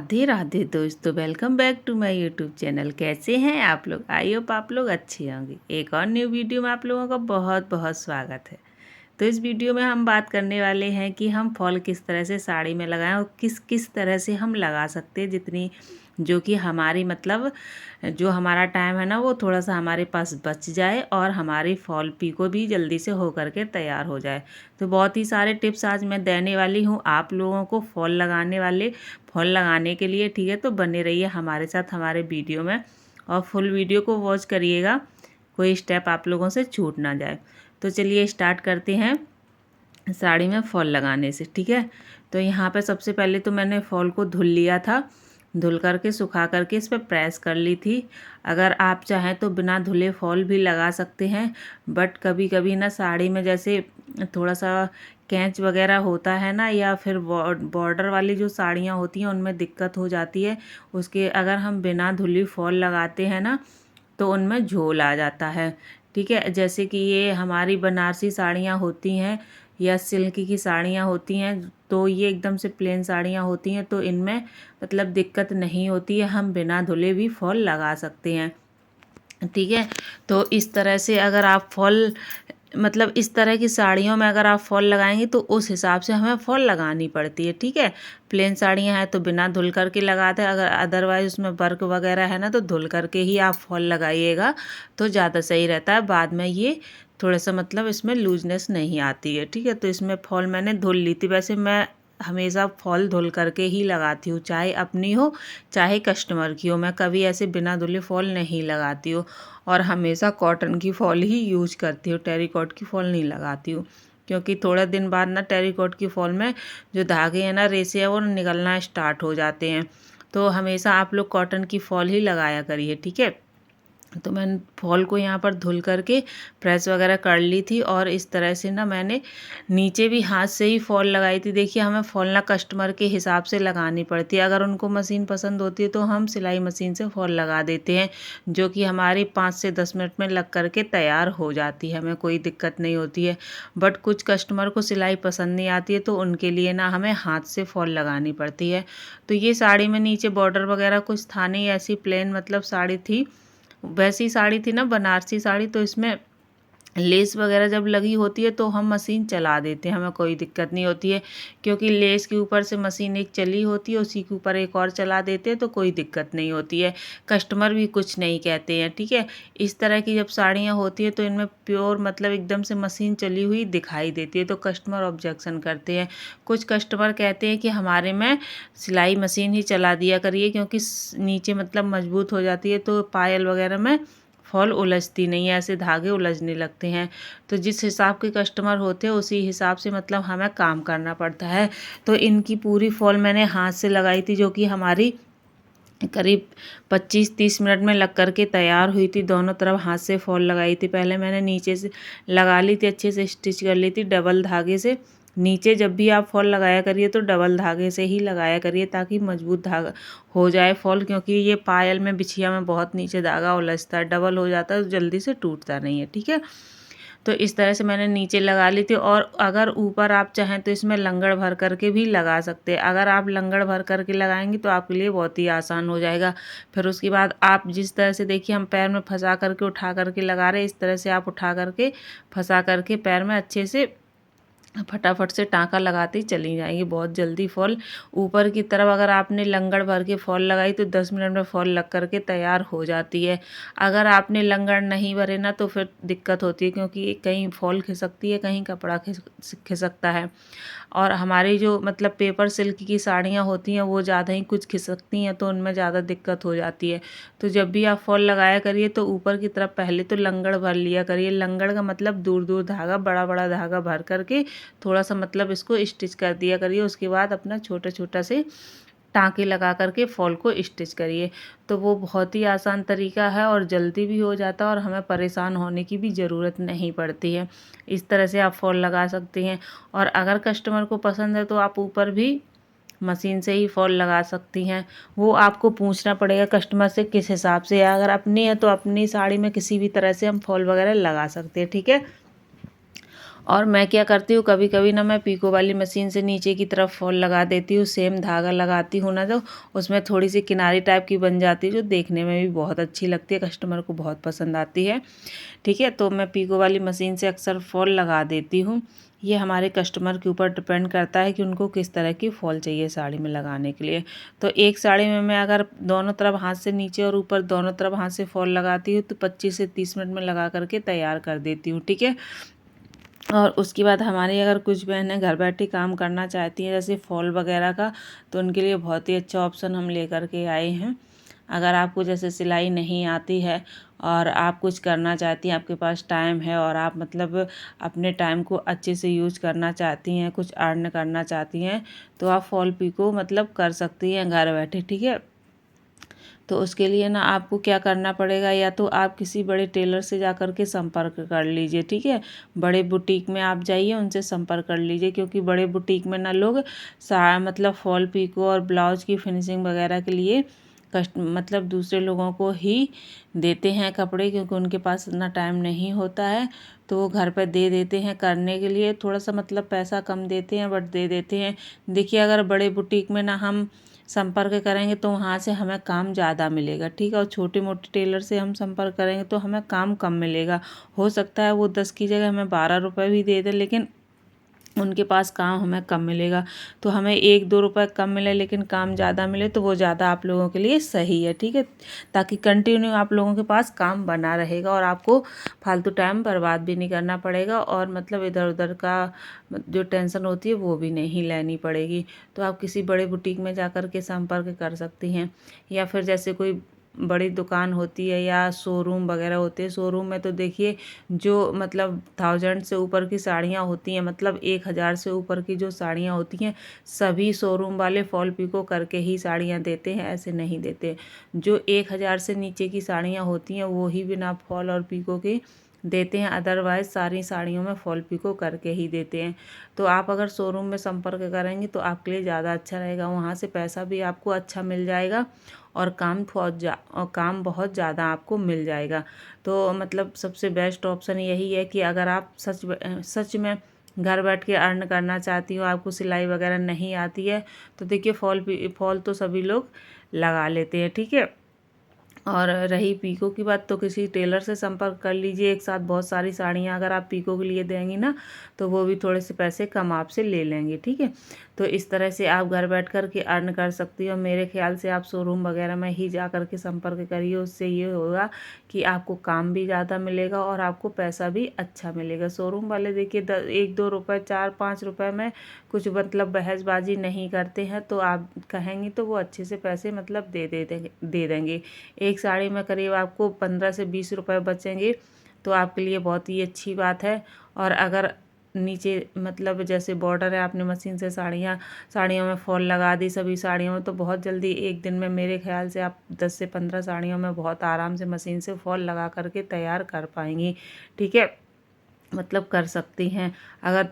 राधे राधे दोस्तों, welcome back to my YouTube channel. कैसे हैं आप लोग? आई होप आप लोग अच्छे होंगे। एक और न्यू वीडियो में आप लोगों का बहुत बहुत स्वागत है। तो इस वीडियो में हम बात करने वाले हैं कि हम फॉल किस तरह से साड़ी में लगाएं और किस किस तरह से हम लगा सकते हैं, जितनी जो कि हमारी मतलब जो हमारा टाइम है ना वो थोड़ा सा हमारे पास बच जाए और हमारी फॉल पीको भी जल्दी से हो करके तैयार हो जाए। तो बहुत ही सारे टिप्स आज मैं देने वाली हूँ आप लोगों को फॉल लगाने के लिए। ठीक है, तो बने रहिए हमारे साथ हमारे वीडियो में और फुल वीडियो को वॉच करिएगा, कोई स्टेप आप लोगों से छूट ना जाए। तो चलिए स्टार्ट करते हैं साड़ी में फॉल लगाने से। ठीक है, तो यहाँ पे सबसे पहले तो मैंने फॉल को धुल लिया था, धुल करके सुखा करके इस पर प्रेस कर ली थी। अगर आप चाहें तो बिना धुले फॉल भी लगा सकते हैं, बट कभी कभी ना साड़ी में जैसे थोड़ा सा कैंच वगैरह होता है ना, या फिर बॉर्डर वाली जो साड़ियाँ होती हैं उनमें दिक्कत हो जाती है। उसके अगर हम बिना धुली फॉल लगाते हैं ना तो उनमें झोल आ जाता है। ठीक है, जैसे कि ये हमारी बनारसी साड़ियाँ होती हैं या सिल्क की साड़ियाँ होती हैं, तो ये एकदम से प्लेन साड़ियाँ होती हैं, तो इनमें मतलब दिक्कत नहीं होती है, हम बिना धुले भी फॉल लगा सकते हैं। ठीक है, तो इस तरह से अगर आप फॉल मतलब इस तरह की साड़ियों में अगर आप फॉल लगाएंगे तो उस हिसाब से हमें फॉल लगानी पड़ती है। ठीक है, प्लेन साड़ियाँ हैं तो बिना धुल करके लगाते हैं, अगर अदरवाइज उसमें वर्क वगैरह है ना तो धुल करके ही आप फॉल लगाइएगा तो ज़्यादा सही रहता है। बाद में ये थोड़ा सा मतलब इसमें लूजनेस नहीं आती है। ठीक है, तो इसमें फॉल मैंने धुल ली थी। वैसे मैं हमेशा फॉल धुल करके ही लगाती हूँ, चाहे अपनी हो चाहे कस्टमर की हो, मैं कभी ऐसे बिना धुले फॉल नहीं लगाती हूँ। और हमेशा कॉटन की फॉल ही यूज करती हूँ, टेरिकॉट की फॉल नहीं लगाती हूँ, क्योंकि थोड़ा दिन बाद ना टेरिकॉट की फॉल में जो धागे हैं ना, रेसे हैं, वो निकलना स्टार्ट हो जाते हैं। तो हमेशा आप लोग कॉटन की फॉल ही लगाया करिए। ठीक है, तो मैंने फॉल को यहाँ पर धुल करके प्रेस वगैरह कर ली थी और इस तरह से ना मैंने नीचे भी हाथ से ही फॉल लगाई थी। देखिए, हमें फॉल ना कस्टमर के हिसाब से लगानी पड़ती है। अगर उनको मशीन पसंद होती है तो हम सिलाई मशीन से फॉल लगा देते हैं, जो कि हमारी 5 से 10 मिनट में लग करके तैयार हो जाती है, हमें कोई दिक्कत नहीं होती है। बट कुछ कस्टमर को सिलाई पसंद नहीं आती है, तो उनके लिए ना हमें हाथ से फॉल लगानी पड़ती है। तो ये साड़ी में नीचे बॉर्डर वगैरह कुछ था नहीं, ऐसी प्लेन मतलब साड़ी थी, वैसी साड़ी थी ना बनारसी साड़ी, तो इसमें लेस वगैरह जब लगी होती है तो हम मशीन चला देते हैं, हमें कोई दिक्कत नहीं होती है, क्योंकि लेस के ऊपर से मशीन एक चली होती है, उसी के ऊपर एक और चला देते हैं तो कोई दिक्कत नहीं होती है, कस्टमर भी कुछ नहीं कहते हैं। ठीक है, इस तरह की जब साड़ियाँ होती है तो इनमें प्योर मतलब एकदम से मशीन चली हुई दिखाई देती है, तो कस्टमर ऑब्जेक्शन करते हैं। कुछ कस्टमर कहते हैं कि हमारे में सिलाई मशीन ही चला दिया करिए, क्योंकि नीचे मतलब मजबूत हो जाती है तो पायल वगैरह में फॉल उलझती नहीं है, ऐसे धागे उलझने लगते हैं। तो जिस हिसाब के कस्टमर होते हैं उसी हिसाब से मतलब हमें काम करना पड़ता है। तो इनकी पूरी फॉल मैंने हाथ से लगाई थी, जो कि हमारी करीब 25-30 मिनट में लग करके तैयार हुई थी। दोनों तरफ हाथ से फॉल लगाई थी। पहले मैंने नीचे से लगा ली थी, अच्छे से स्टिच कर ली थी डबल धागे से। नीचे जब भी आप फॉल लगाया करिए तो डबल धागे से ही लगाया करिए, ताकि मजबूत धागा हो जाए फॉल, क्योंकि ये पायल में बिछिया में बहुत नीचे धागा उलझता है, डबल हो जाता है तो जल्दी से टूटता नहीं है। ठीक है, तो इस तरह से मैंने नीचे लगा ली थी। और अगर ऊपर आप चाहें तो इसमें लंगड़ भर करके भी लगा सकते हैं। अगर आप लंगड़ भर करके लगाएंगे तो आपके लिए बहुत ही आसान हो जाएगा। फिर उसके बाद आप जिस तरह से देखिए हम पैर में फंसा करके उठा करके लगा रहे हैं, इस तरह से आप उठा करके फंसा करके पैर में अच्छे से फटाफट से टाँका लगाते ही चली जाएंगी, बहुत जल्दी फॉल ऊपर की तरफ अगर आपने लंगड़ भर के फॉल लगाई तो 10 मिनट में फॉल लग करके तैयार हो जाती है। अगर आपने लंगड़ नहीं भरे ना तो फिर दिक्कत होती है, क्योंकि कहीं फॉल खिसकती है, कहीं कपड़ा खिसकता है। और हमारी जो मतलब पेपर सिल्क की साड़ियाँ होती हैं वो ज़्यादा ही कुछ खिसकती हैं, तो उनमें ज़्यादा दिक्कत हो जाती है। तो जब भी आप फॉल लगाया करिए तो ऊपर की तरफ पहले तो लंगड़ भर लिया करिए। लंगड़ का मतलब दूर दूर धागा, बड़ा बड़ा धागा भर करके थोड़ा सा मतलब इसको स्टिच कर दिया करिए। उसके बाद अपना छोटा छोटा से टाँके लगा करके फॉल को स्टिच करिए। तो वो बहुत ही आसान तरीका है और जल्दी भी हो जाता है और हमें परेशान होने की भी ज़रूरत नहीं पड़ती है। इस तरह से आप फॉल लगा सकते हैं। और अगर कस्टमर को पसंद है तो आप ऊपर भी मशीन से ही फॉल लगा सकती हैं। वो आपको पूछना पड़ेगा कस्टमर से किस हिसाब से है। अगर अपनी है तो अपनी साड़ी में किसी भी तरह से हम फॉल वगैरह लगा सकते हैं। ठीक है, और मैं क्या करती हूँ, कभी कभी ना मैं पीको वाली मशीन से नीचे की तरफ फॉल लगा देती हूँ, सेम धागा लगाती हूँ ना, तो उसमें थोड़ी सी किनारी टाइप की बन जाती है, जो देखने में भी बहुत अच्छी लगती है, कस्टमर को बहुत पसंद आती है। ठीक है, तो मैं पीको वाली मशीन से अक्सर फॉल लगा देती हूँ। ये हमारे कस्टमर के ऊपर डिपेंड करता है कि उनको किस तरह की फॉल चाहिए साड़ी में लगाने के लिए। तो एक साड़ी में मैं अगर दोनों तरफ हाथ से नीचे और ऊपर दोनों तरफ हाथ से फॉल लगाती हूँ तो 25 से 30 मिनट में लगा करके तैयार कर देती हूँ। ठीक है, और उसके बाद हमारी अगर कुछ बहनें घर बैठे काम करना चाहती हैं जैसे फॉल वगैरह का, तो उनके लिए बहुत ही अच्छा ऑप्शन हम लेकर के आए हैं। अगर आपको जैसे सिलाई नहीं आती है और आप कुछ करना चाहती हैं, आपके पास टाइम है और आप मतलब अपने टाइम को अच्छे से यूज करना चाहती हैं, कुछ अर्न करना चाहती हैं, तो आप फॉल पिको मतलब कर सकती हैं घर बैठे। ठीक है, तो उसके लिए ना आपको क्या करना पड़ेगा, या तो आप किसी बड़े टेलर से जा कर के संपर्क कर लीजिए। ठीक है, बड़े बुटीक में आप जाइए, उनसे संपर्क कर लीजिए, क्योंकि बड़े बुटीक में ना लोग मतलब फॉल पिको और ब्लाउज की फिनिशिंग वगैरह के लिए मतलब दूसरे लोगों को ही देते हैं कपड़े, क्योंकि उनके पास इतना टाइम नहीं होता है, तो वो घर पर दे देते हैं करने के लिए। थोड़ा सा मतलब पैसा कम देते हैं बट दे देते हैं। देखिए, अगर बड़े बुटीक में ना हम संपर्क करेंगे तो वहाँ से हमें काम ज़्यादा मिलेगा। ठीक है, और छोटे मोटे टेलर से हम संपर्क करेंगे तो हमें काम कम मिलेगा। हो सकता है वो 10 की जगह हमें 12 रुपये भी दे दें, लेकिन उनके पास काम हमें कम मिलेगा। तो हमें 1-2 रुपये कम मिले लेकिन काम ज़्यादा मिले, तो वो ज़्यादा आप लोगों के लिए सही है। ठीक है, ताकि कंटिन्यू आप लोगों के पास काम बना रहेगा और आपको फालतू टाइम बर्बाद भी नहीं करना पड़ेगा, और मतलब इधर उधर का जो टेंशन होती है वो भी नहीं लेनी पड़ेगी। तो आप किसी बड़े बुटीक में जा कर के संपर्क कर सकती हैं, या फिर जैसे कोई बड़ी दुकान होती है या शोरूम वगैरह होते हैं। शोरूम में तो देखिए, जो मतलब 1000 से ऊपर की साड़ियाँ होती हैं, मतलब 1000 से ऊपर की जो साड़ियाँ होती हैं, सभी शोरूम वाले फॉल पिको करके ही साड़ियाँ देते हैं, ऐसे नहीं देते। जो 1000 से नीचे की साड़ियाँ होती हैं वो ही बिना फॉल और पिको के देते हैं, अदरवाइज़ सारी साड़ियों में फॉल पिको करके ही देते हैं। तो आप अगर शोरूम में संपर्क करेंगे तो आपके लिए ज़्यादा अच्छा रहेगा, वहाँ से पैसा भी आपको अच्छा मिल जाएगा और काम बहुत ज़्यादा आपको मिल जाएगा। तो मतलब सबसे बेस्ट ऑप्शन यही है कि अगर आप सच में घर बैठ के अर्न करना चाहती हो, आपको सिलाई वगैरह नहीं आती है, तो देखिए फॉल तो सभी लोग लगा लेते हैं। ठीक है, और रही पीको की बात, तो किसी टेलर से संपर्क कर लीजिए। एक साथ बहुत सारी साड़ियाँ अगर आप पीको के लिए देंगी ना, तो वो भी थोड़े से पैसे कम आपसे ले लेंगे। ठीक है, तो इस तरह से आप घर बैठ कर के अर्न कर सकती हो। मेरे ख्याल से आप शोरूम वगैरह में ही जा कर के संपर्क करिए, उससे ये होगा कि आपको काम भी ज़्यादा मिलेगा और आपको पैसा भी अच्छा मिलेगा। शोरूम वाले देखिए 1-2 रुपये 4-5 रुपये में कुछ मतलब बहसबाजी नहीं करते हैं, तो आप कहेंगी तो वो अच्छे से पैसे मतलब दे देंगे। एक साड़ी में करीब आपको 15 से 20 रुपये बचेंगे, तो आपके लिए बहुत ही अच्छी बात है। और अगर नीचे मतलब जैसे बॉर्डर है, आपने मशीन से साड़ियों में फॉल लगा दी सभी साड़ियों में, तो बहुत जल्दी एक दिन में मेरे ख्याल से आप 10 से 15 साड़ियों में बहुत आराम से मशीन से फॉल लगा करके तैयार कर पाएंगी। ठीक है, मतलब कर सकती हैं। अगर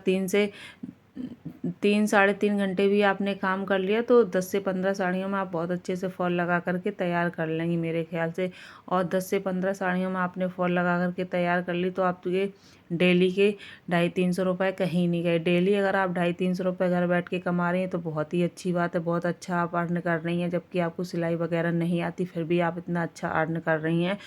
3 साढ़े 3 घंटे भी आपने काम कर लिया तो 10 से 15 साड़ियों में आप बहुत अच्छे से फॉल लगा करके तैयार कर लेंगी मेरे ख्याल से। और 10 से 15 साड़ियों में आपने फॉल लगा करके तैयार कर ली, तो आपके डेली के 250-300 रुपये कहीं नहीं गए। डेली अगर आप 250-300 रुपये घर बैठ के कमा रही हैं तो बहुत ही अच्छी बात है, बहुत अच्छा आप अर्न कर रही हैं। जबकि आपको सिलाई वगैरह नहीं आती, फिर भी आप इतना अच्छा अर्न कर रही हैं।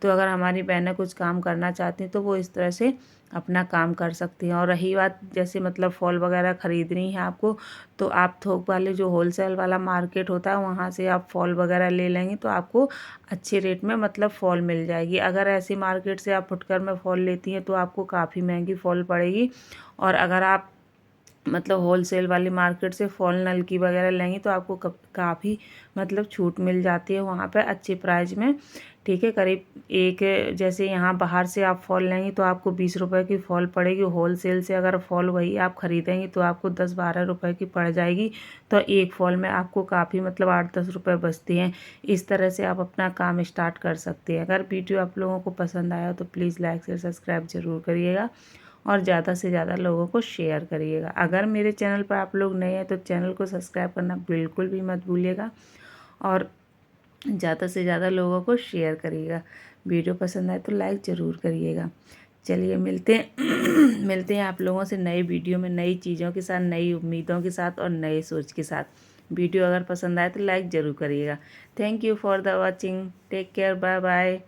तो अगर हमारी बहनें कुछ काम करना चाहती हैं तो वो इस तरह से अपना काम कर सकती हैं। और रही बात जैसे मतलब फॉल वगैरह ख़रीदनी है आपको, तो आप थोक वाले जो होलसेल वाला मार्केट होता है वहाँ से आप फॉल वगैरह ले लेंगे तो आपको अच्छे रेट में मतलब फॉल मिल जाएगी। अगर ऐसे मार्केट से आप फुटकर में फॉल लेती हैं तो आपको काफ़ी महंगी फॉल पड़ेगी। और अगर आप मतलब होलसेल वाली मार्केट से फॉल नलकी वगैरह लेंगी तो आपको काफ़ी मतलब छूट मिल जाती है वहाँ पे अच्छे प्राइस में। ठीक है, करीब एक जैसे यहाँ बाहर से आप फॉल लेंगी तो आपको 20 रुपये की फॉल पड़ेगी। होलसेल से अगर फॉल वही आप ख़रीदेंगी तो आपको 10-12 रुपये की पड़ जाएगी। तो एक फॉल में आपको काफ़ी मतलब 8-10 रुपये बचते हैं। इस तरह से आप अपना काम स्टार्ट कर सकते हैं। अगर वीडियो आप लोगों को पसंद आया तो प्लीज़ लाइक शेयर सब्सक्राइब ज़रूर करिएगा और ज़्यादा से ज़्यादा लोगों को शेयर करिएगा। अगर मेरे चैनल पर आप लोग नए हैं तो चैनल को सब्सक्राइब करना बिल्कुल भी मत भूलिएगा और ज़्यादा से ज़्यादा लोगों को शेयर करिएगा। वीडियो पसंद आए तो लाइक ज़रूर करिएगा। चलिए मिलते हैं मिलते हैं आप लोगों से नई वीडियो में, नई चीज़ों के साथ, नई उम्मीदों के साथ और नए सोच के साथ। वीडियो अगर पसंद आए तो लाइक ज़रूर करिएगा। Thank you for the watching. Take care, bye bye.